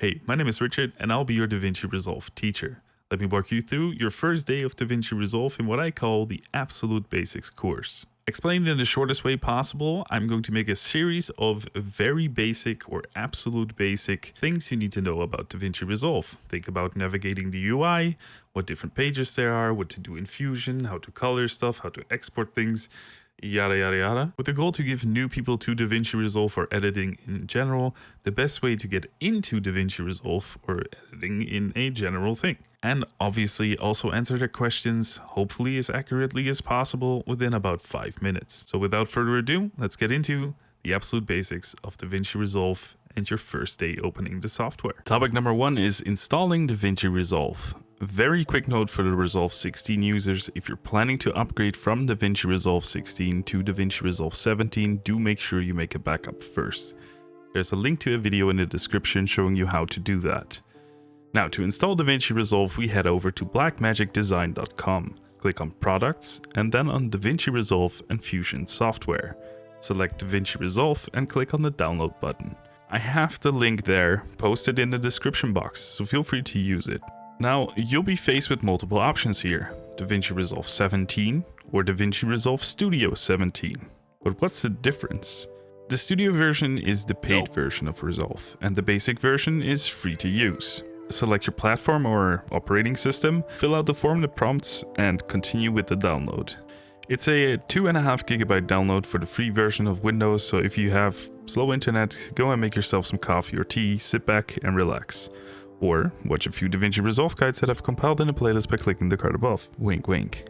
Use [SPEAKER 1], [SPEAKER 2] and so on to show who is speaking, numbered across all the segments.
[SPEAKER 1] Hey, my name is Richard and I'll be your Davinci Resolve teacher. Let me walk you through your first day of Davinci Resolve in what I call the Absolute Basics course. Explained in the shortest way possible, I'm going to make a series of very basic or absolute basic things you need to know about Davinci Resolve. Think about navigating the UI, what different pages there are, what to do in Fusion, how to color stuff, how to export things, yada yada yada, with the goal to give new people to Davinci Resolve or editing in general the best way to get into Davinci Resolve or editing in a general thing. And obviously also answer their questions, hopefully as accurately as possible, within about 5 minutes. So without further ado, let's get into the absolute basics of Davinci Resolve and your first day opening the software. Topic number 1 is installing Davinci Resolve. Very quick note for the Resolve 16 users: if you're planning to upgrade from Davinci Resolve 16 to Davinci Resolve 17, do make sure you make a backup first. There's a link to a video in the description showing you how to do that. Now, to install Davinci Resolve, we head over to blackmagicdesign.com, click on Products, and then on Davinci Resolve and Fusion Software. Select Davinci Resolve and click on the download button. I have the link there posted in the description box, so feel free to use it. Now, you'll be faced with multiple options here: Davinci Resolve 17 or Davinci Resolve Studio 17. But what's the difference? The Studio version is the paid version of Resolve, and the basic version is free to use. Select your platform or operating system, fill out the form that prompts, and continue with the download. It's a 2.5 GB download for the free version of Windows, so if you have slow internet, go and make yourself some coffee or tea, sit back and relax. Or watch a few Davinci Resolve guides that I've compiled in a playlist by clicking the card above. Wink wink.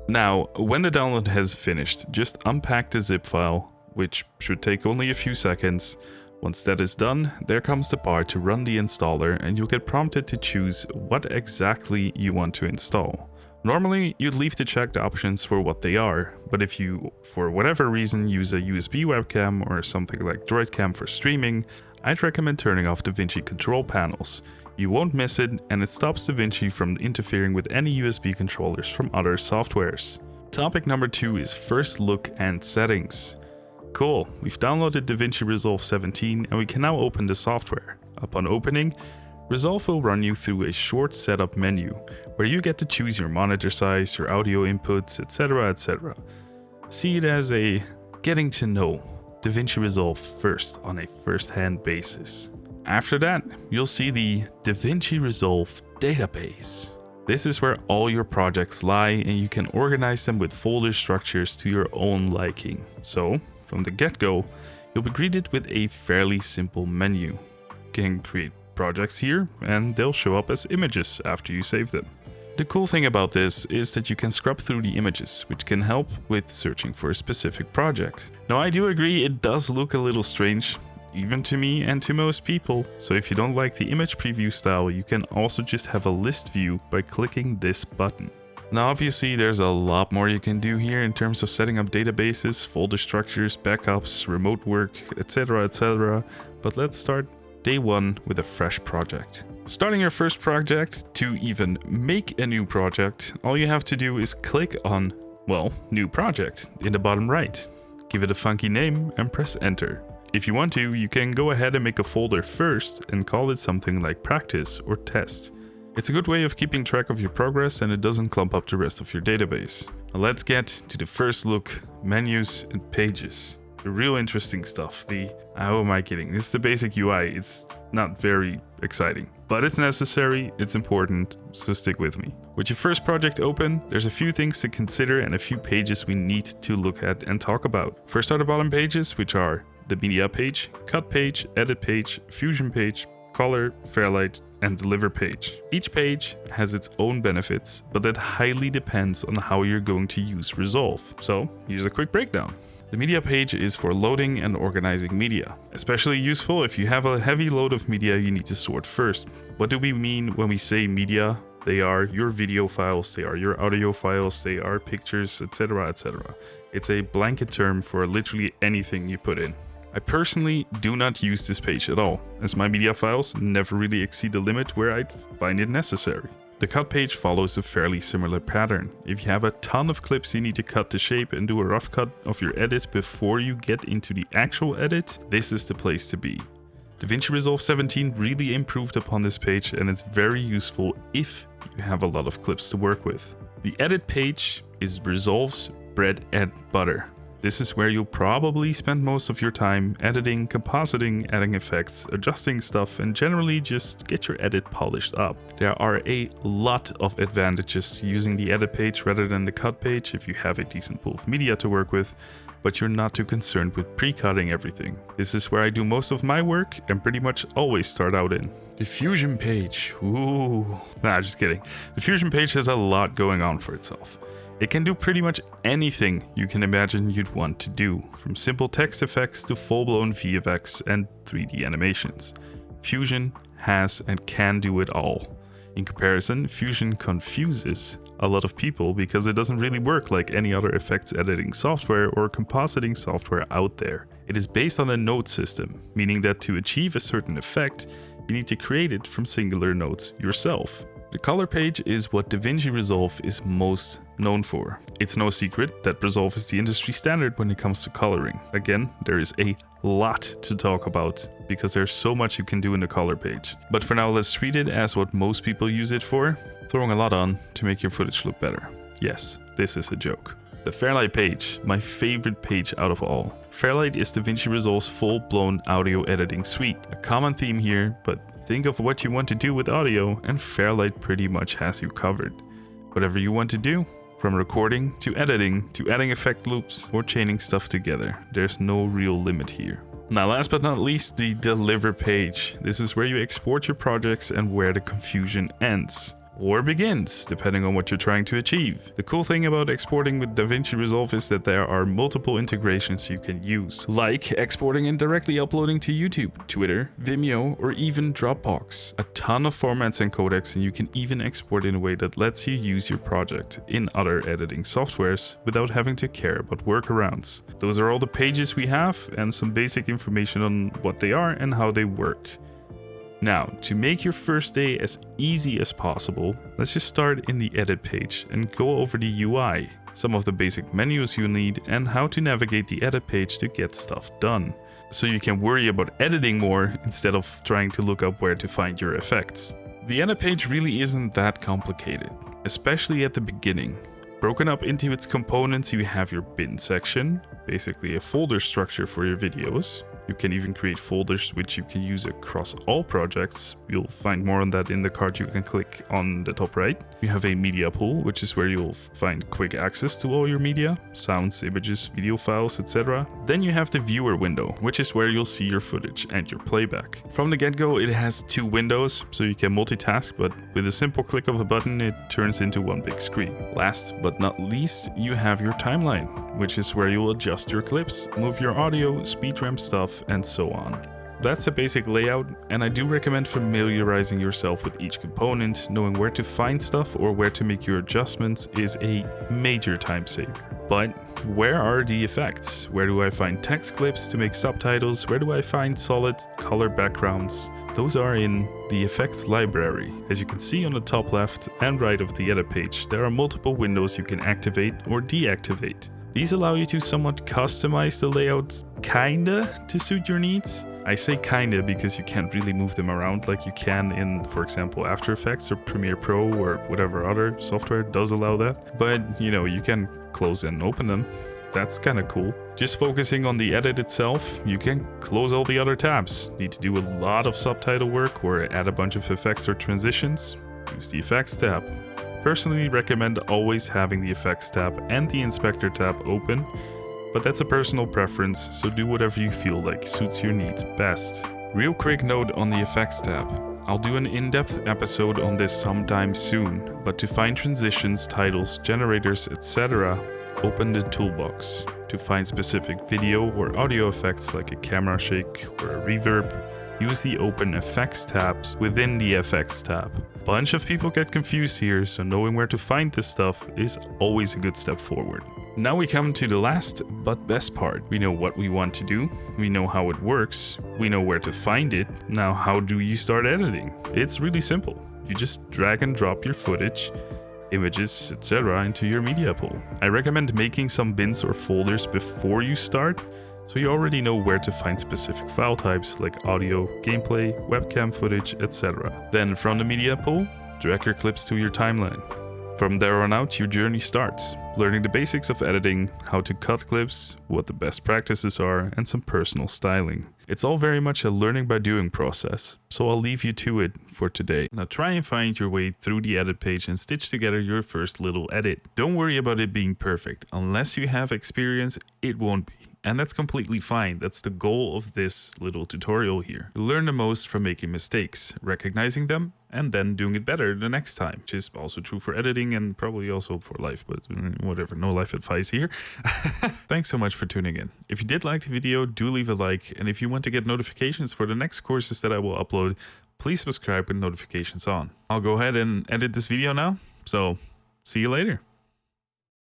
[SPEAKER 1] Now, when the download has finished, just unpack the zip file, which should take only a few seconds. Once that is done, there comes the part to run the installer, and you'll get prompted to choose what exactly you want to install. Normally, you'd leave to check the options for what they are, but if you, for whatever reason, use a USB webcam or something like DroidCam for streaming, I'd recommend turning off Davinci control panels. You won't miss it, and it stops Davinci from interfering with any USB controllers from other softwares. Topic number 2 is first look and settings. Cool, we've downloaded Davinci Resolve 17 and we can now open the software. Upon opening, Resolve will run you through a short setup menu, where you get to choose your monitor size, your audio inputs, etc, etc. See it as a getting to know Davinci Resolve first on a first-hand basis. After that, you'll see the Davinci Resolve database. This is where all your projects lie, and you can organize them with folder structures to your own liking. So, from the get-go, you'll be greeted with a fairly simple menu. You can create projects here, and they'll show up as images after you save them. The cool thing about this is that you can scrub through the images, which can help with searching for a specific project. Now, I do agree it does look a little strange, even to me and to most people, so if you don't like the image preview style, you can also just have a list view by clicking this button. Now obviously there's a lot more you can do here in terms of setting up databases, folder structures, backups, remote work, etc, etc, but let's start day 1 with a fresh project. Starting your first project, to even make a new project, all you have to do is click on, well, new project in the bottom right. Give it a funky name and press enter. If you want to, you can go ahead and make a folder first and call it something like practice or test. It's a good way of keeping track of your progress, and it doesn't clump up the rest of your database. Now let's get to the first look: menus and pages. The real interesting stuff. How am I kidding? This is the basic UI. It's not very exciting, but it's necessary, it's important, so stick with me. With your first project open, there's a few things to consider and a few pages we need to look at and talk about. First are the bottom pages, which are the media page, cut page, edit page, fusion page, color, fairlight, and deliver page. Each page has its own benefits, but that highly depends on how you're going to use Resolve. So here's a quick breakdown. The media page is for loading and organizing media, especially useful if you have a heavy load of media you need to sort first. What do we mean when we say media? They are your video files, they are your audio files, they are pictures, etc, etc. It's a blanket term for literally anything you put in. I personally do not use this page at all, as my media files never really exceed the limit where I'd find it necessary. The cut page follows a fairly similar pattern. If you have a ton of clips you need to cut to shape and do a rough cut of your edit before you get into the actual edit, this is the place to be. Davinci Resolve 17 really improved upon this page, and it's very useful if you have a lot of clips to work with. The edit page is Resolve's bread and butter. This is where you'll probably spend most of your time editing, compositing, adding effects, adjusting stuff, and generally just get your edit polished up. There are a lot of advantages to using the edit page rather than the cut page if you have a decent pool of media to work with, but you're not too concerned with pre-cutting everything. This is where I do most of my work and pretty much always start out in. The Fusion page. Ooh. Nah, just kidding. The Fusion page has a lot going on for itself. It can do pretty much anything you can imagine you'd want to do, from simple text effects to full-blown VFX and 3D animations. Fusion has and can do it all. In comparison, Fusion confuses a lot of people because it doesn't really work like any other effects editing software or compositing software out there. It is based on a node system, meaning that to achieve a certain effect, you need to create it from singular nodes yourself. The color page is what Davinci Resolve is most known for. It's no secret that Resolve is the industry standard when it comes to coloring. Again, there is a lot to talk about because there's so much you can do in the color page. But for now, let's treat it as what most people use it for, throwing a lot on to make your footage look better. Yes, this is a joke. The Fairlight page, my favorite page out of all. Fairlight is Davinci Resolve's full-blown audio editing suite. A common theme here, but think of what you want to do with audio and Fairlight pretty much has you covered. Whatever you want to do, from recording to editing to adding effect loops or chaining stuff together, there's no real limit here. Now last but not least, the Deliver page. This is where you export your projects and where the confusion ends. Or begins, depending on what you're trying to achieve. The cool thing about exporting with Davinci Resolve is that there are multiple integrations you can use, like exporting and directly uploading to YouTube, Twitter, Vimeo, or even Dropbox. A ton of formats and codecs, and you can even export in a way that lets you use your project in other editing softwares without having to care about workarounds. Those are all the pages we have and some basic information on what they are and how they work. Now, to make your first day as easy as possible, let's just start in the edit page and go over the UI, some of the basic menus you need, and how to navigate the edit page to get stuff done, so you can worry about editing more instead of trying to look up where to find your effects. The edit page really isn't that complicated, especially at the beginning. Broken up into its components, you have your bin section, basically a folder structure for your videos. You can even create folders which you can use across all projects. You'll find more on that in the card you can click on the top right. You have a media pool, which is where you'll find quick access to all your media, sounds, images, video files, etc. Then you have the viewer window, which is where you'll see your footage and your playback. From the get-go, it has two windows, so you can multitask, but with a simple click of a button, it turns into one big screen. Last but not least, you have your timeline, which is where you'll adjust your clips, move your audio, speed ramp stuff, and so on. That's the basic layout, and I do recommend familiarizing yourself with each component. Knowing where to find stuff or where to make your adjustments is a major time saver. But where are the effects? Where do I find text clips to make subtitles? Where do I find solid color backgrounds? Those are in the effects library. As you can see on the top left and right of the edit page, there are multiple windows you can activate or deactivate. These allow you to somewhat customize the layouts kinda to suit your needs. I say kinda because you can't really move them around like you can in, for example, After Effects or Premiere Pro or whatever other software does allow that. But, you can close and open them. That's kinda cool. Just focusing on the edit itself, you can close all the other tabs. Need to do a lot of subtitle work or add a bunch of effects or transitions? Use the Effects tab. Personally recommend always having the Effects tab and the Inspector tab open, but that's a personal preference, so do whatever you feel like suits your needs best. Real quick note on the Effects tab. I'll do an in-depth episode on this sometime soon, but to find transitions, titles, generators, etc., open the toolbox. To find specific video or audio effects like a camera shake or a reverb, use the Open Effects tabs within the Effects tab. Bunch of people get confused here, so knowing where to find this stuff is always a good step forward. Now we come to the last but best part. We know what we want to do, we know how it works, we know where to find it. Now how do you start editing? It's really simple. You just drag and drop your footage, images, etc. into your media pool. I recommend making some bins or folders before you start, so you already know where to find specific file types like audio, gameplay, webcam footage, etc. Then from the media pool, drag your clips to your timeline. From there on out, your journey starts, learning the basics of editing, how to cut clips, what the best practices are, and some personal styling. It's all very much a learning by doing process, so I'll leave you to it for today. Now try and find your way through the edit page and stitch together your first little edit. Don't worry about it being perfect. Unless you have experience, it won't be. And that's completely fine. That's the goal of this little tutorial here. You learn the most from making mistakes, recognizing them, and then doing it better the next time, which is also true for editing and probably also for life, but whatever, no life advice here. Thanks so much for tuning in. If you did like the video, do leave a like, and if you want to get notifications for the next courses that I will upload, please subscribe with notifications on. I'll go ahead and edit this video now, so see you later.